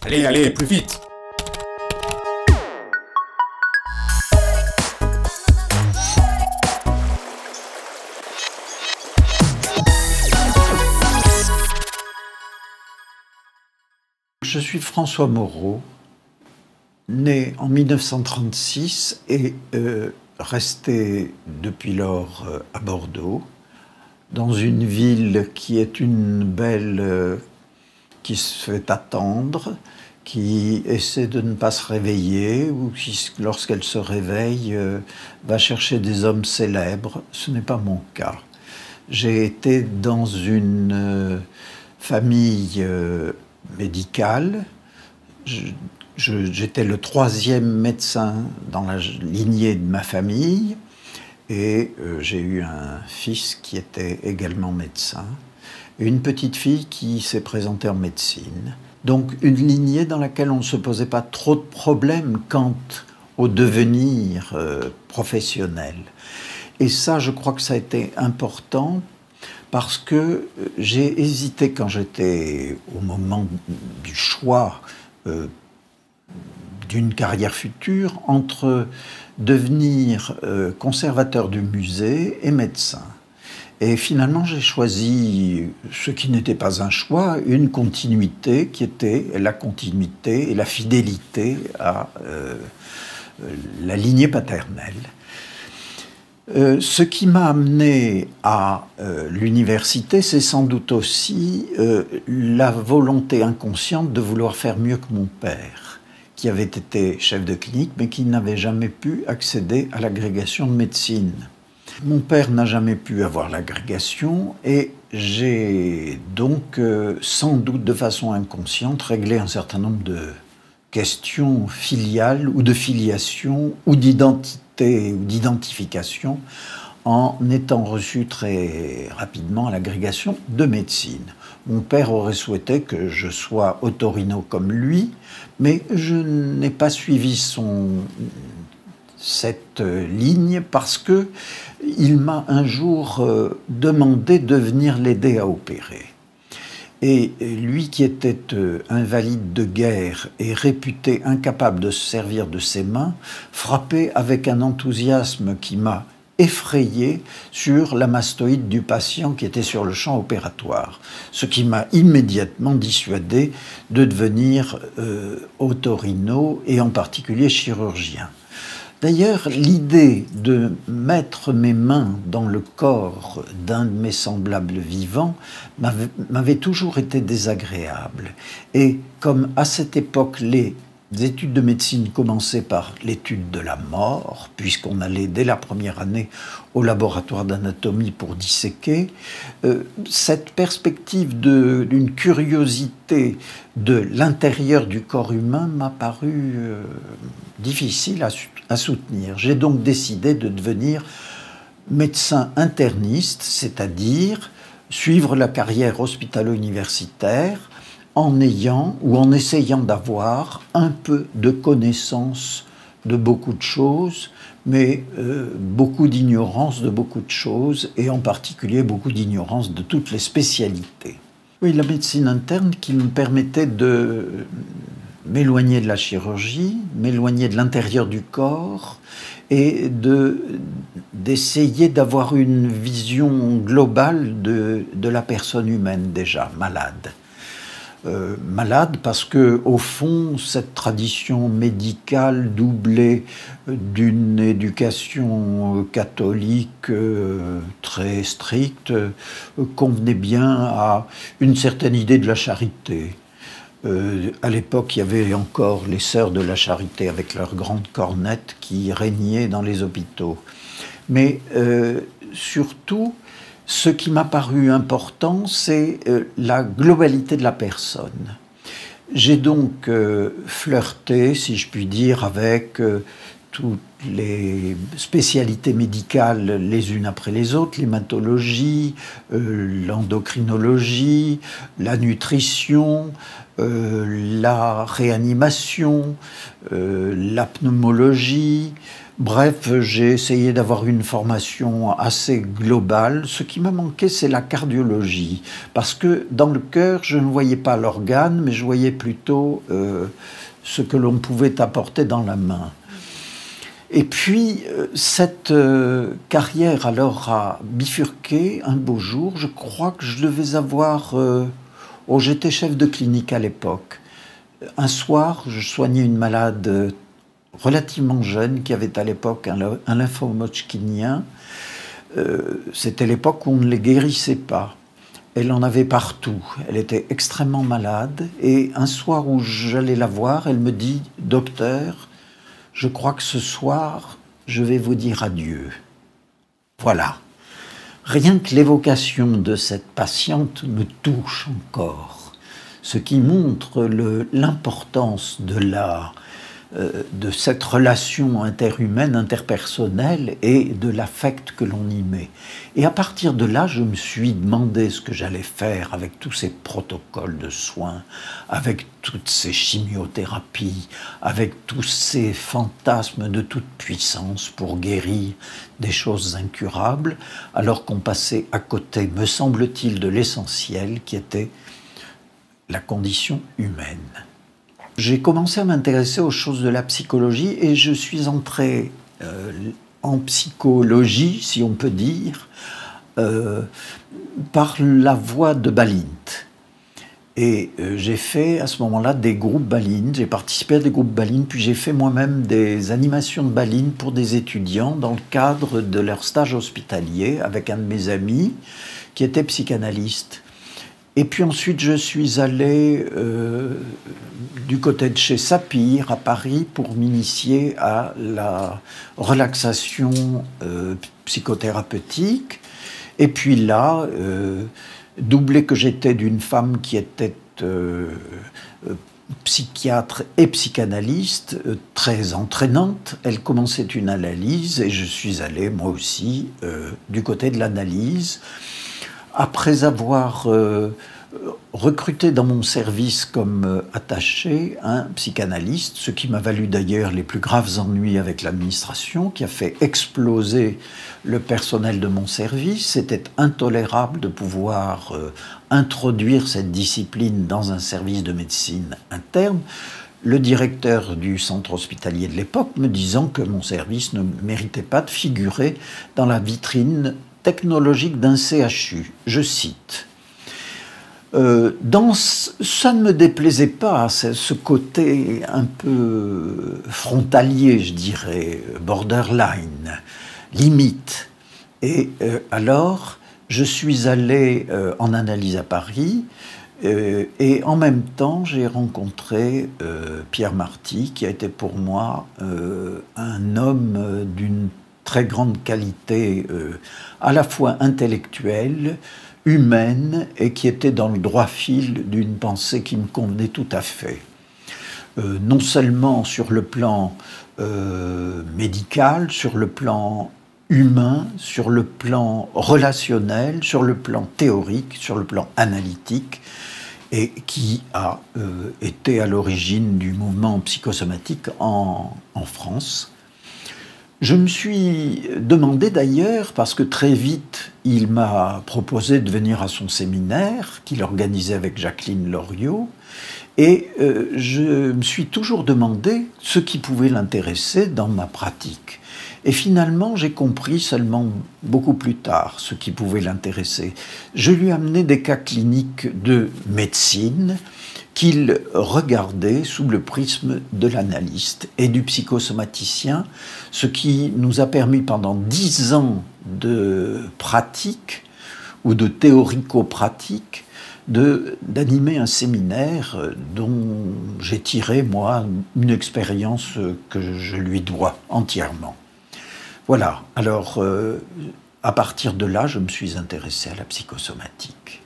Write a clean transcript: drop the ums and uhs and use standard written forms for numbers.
Allez, allez, plus vite! Je suis François Moreau, né en 1936 et resté depuis lors à Bordeaux, dans une ville qui est une belle qui se fait attendre, qui essaie de ne pas se réveiller ou qui, lorsqu'elle se réveille, va chercher des hommes célèbres. Ce n'est pas mon cas. J'ai été dans une famille médicale. J'étais le troisième médecin dans la lignée de ma famille et j'ai eu un fils qui était également médecin et une petite fille qui s'est présentée en médecine. Donc une lignée dans laquelle on ne se posait pas trop de problèmes quant au devenir professionnel. Et ça, je crois que ça a été important parce que j'ai hésité quand j'étais au moment du choix d'une carrière future entre devenir conservateur du musée et médecin. Et finalement, j'ai choisi ce qui n'était pas un choix, une continuité qui était la continuité et la fidélité à la lignée paternelle. Ce qui m'a amené à l'université, c'est sans doute aussi la volonté inconsciente de vouloir faire mieux que mon père, qui avait été chef de clinique, mais qui n'avait jamais pu accéder à l'agrégation de médecine. Mon père n'a jamais pu avoir l'agrégation et j'ai donc, sans doute de façon inconsciente, réglé un certain nombre de questions filiales ou de filiation ou d'identité ou d'identification en étant reçu très rapidement à l'agrégation de médecine. Mon père aurait souhaité que je sois otorino comme lui, mais je n'ai pas suivi cette ligne parce que il m'a un jour demandé de venir l'aider à opérer. Et lui qui était invalide de guerre et réputé incapable de se servir de ses mains, frappait avec un enthousiasme qui m'a effrayé sur la mastoïde du patient qui était sur le champ opératoire, ce qui m'a immédiatement dissuadé de devenir otorino et en particulier chirurgien. D'ailleurs, l'idée de mettre mes mains dans le corps d'un de mes semblables vivants m'avait toujours été désagréable. Et comme à cette époque, les études de médecine commençaient par l'étude de la mort, puisqu'on allait dès la première année au laboratoire d'anatomie pour disséquer, cette perspective d'une curiosité de l'intérieur du corps humain m'a paru difficile à soutenir. J'ai donc décidé de devenir médecin interniste, c'est-à-dire suivre la carrière hospitalo-universitaire en ayant ou en essayant d'avoir un peu de connaissance de beaucoup de choses, mais beaucoup d'ignorance de beaucoup de choses, et en particulier beaucoup d'ignorance de toutes les spécialités. Oui, la médecine interne qui me permettait de m'éloigner de la chirurgie, m'éloigner de l'intérieur du corps, et d'essayer d'avoir une vision globale de la personne humaine déjà malade. Malade parce que, au fond, cette tradition médicale doublée d'une éducation catholique très stricte convenait bien à une certaine idée de la charité. À l'époque, il y avait encore les sœurs de la charité avec leurs grandes cornettes qui régnaient dans les hôpitaux. Mais surtout, ce qui m'a paru important, c'est la globalité de la personne. J'ai donc flirté, si je puis dire, avec toutes les spécialités médicales les unes après les autres, l'hématologie, l'endocrinologie, la nutrition, la réanimation, la pneumologie, Bref, j'ai essayé d'avoir une formation assez globale. Ce qui m'a manqué, c'est la cardiologie. Parce que dans le cœur, je ne voyais pas l'organe, mais je voyais plutôt ce que l'on pouvait apporter dans la main. Et puis, cette carrière alors a bifurqué un beau jour. Je crois que je devais avoir... j'étais chef de clinique à l'époque. Un soir, je soignais une malade relativement jeune qui avait à l'époque un lymphome hodgkinien. C'était l'époque où on ne les guérissait pas. Elle en avait partout. Elle était extrêmement malade. Et un soir où j'allais la voir, elle me dit « Docteur, je crois que ce soir, je vais vous dire adieu. » Voilà. Rien que l'évocation de cette patiente me touche encore. Ce qui montre l'importance de cette relation interhumaine, interpersonnelle et de l'affect que l'on y met. Et à partir de là, je me suis demandé ce que j'allais faire avec tous ces protocoles de soins, avec toutes ces chimiothérapies, avec tous ces fantasmes de toute puissance pour guérir des choses incurables, alors qu'on passait à côté, me semble-t-il, de l'essentiel qui était la condition humaine. J'ai commencé à m'intéresser aux choses de la psychologie et je suis entré en psychologie, si on peut dire, par la voie de Balint. Et j'ai fait à ce moment-là des groupes Balint, j'ai participé à des groupes Balint, puis j'ai fait moi-même des animations de Balint pour des étudiants dans le cadre de leur stage hospitalier avec un de mes amis qui était psychanalyste. Et puis ensuite, je suis allé du côté de chez Sapir, à Paris, pour m'initier à la relaxation psychothérapeutique. Et puis là, doublé que j'étais d'une femme qui était psychiatre et psychanalyste, très entraînante, elle commençait une analyse et je suis allé, moi aussi, du côté de l'analyse. Après avoir recruté dans mon service comme attaché un psychanalyste, ce qui m'a valu d'ailleurs les plus graves ennuis avec l'administration, qui a fait exploser le personnel de mon service. C'était intolérable de pouvoir introduire cette discipline dans un service de médecine interne. Le directeur du centre hospitalier de l'époque me disant que mon service ne méritait pas de figurer dans la vitrine technologique d'un CHU. Je cite. Ça ne me déplaisait pas, ce côté un peu frontalier, je dirais, borderline, limite. Et alors, je suis allé en analyse à Paris, et en même temps, j'ai rencontré Pierre Marty, qui a été pour moi un homme d'une très grande qualité à la fois intellectuelle, humaine, et qui était dans le droit fil d'une pensée qui me convenait tout à fait. Non seulement sur le plan médical, sur le plan humain, sur le plan relationnel, sur le plan théorique, sur le plan analytique, et qui a été à l'origine du mouvement psychosomatique en France. Je me suis demandé d'ailleurs, parce que très vite, il m'a proposé de venir à son séminaire, qu'il organisait avec Jacqueline Loriot, et je me suis toujours demandé ce qui pouvait l'intéresser dans ma pratique. Et finalement, j'ai compris seulement beaucoup plus tard ce qui pouvait l'intéresser. Je lui ai amené des cas cliniques de médecine, qu'il regardait sous le prisme de l'analyste et du psychosomaticien, ce qui nous a permis pendant 10 ans de pratique ou de théorico-pratique d'animer un séminaire dont j'ai tiré, moi, une expérience que je lui dois entièrement. Voilà, alors à partir de là, je me suis intéressé à la psychosomatique.